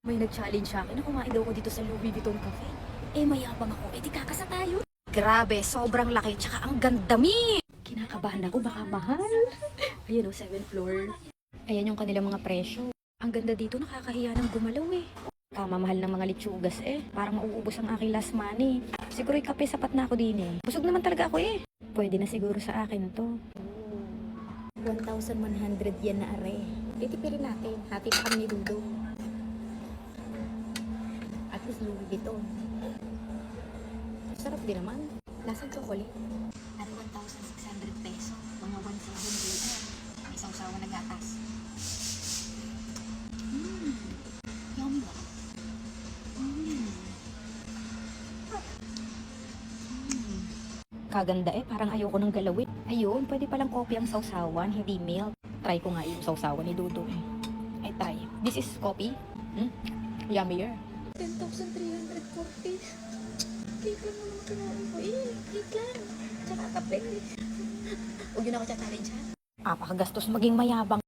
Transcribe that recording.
May nag-challenge sa akin na kumain daw ko dito sa Louis Vuitton Cafe. Eh mayabang ako, eh di kakasa tayo. Grabe, sobrang laki, tsaka ang ganda mi. Kinakabahan ako, baka mahal. Ayun o, 7th floor. Ayan yung kanilang mga presyo. Ang ganda dito, nakakahiya ng gumalaw eh. Kamamahal ng mga litsugas eh. Parang mauubos ang aking last money. Siguro yung kape sapat na ako din eh. Busog naman talaga ako eh. Pwede na siguro sa akin to. 1,100 yan na are. Titipirin natin. Hati pa kami ni Dudo. At least Louis Vuitton. Sarap din naman. Lasang chocolate. At 1,600 peso. Mga 1,700. May isang na gatas. Yummy ba? Kaganda eh, parang ayoko ng galawin. Ayun, pwede palang coffee ang sausawan, hindi milk. Try ko nga yung sausawan ni Dudo. Ay, try. This is coffee. Yummier. 10,340. Cake lang naman kinain ko eh. Cake lang. Tsaka kape. Huwag yun ako challenge ha. Apakagastos maging mayabang.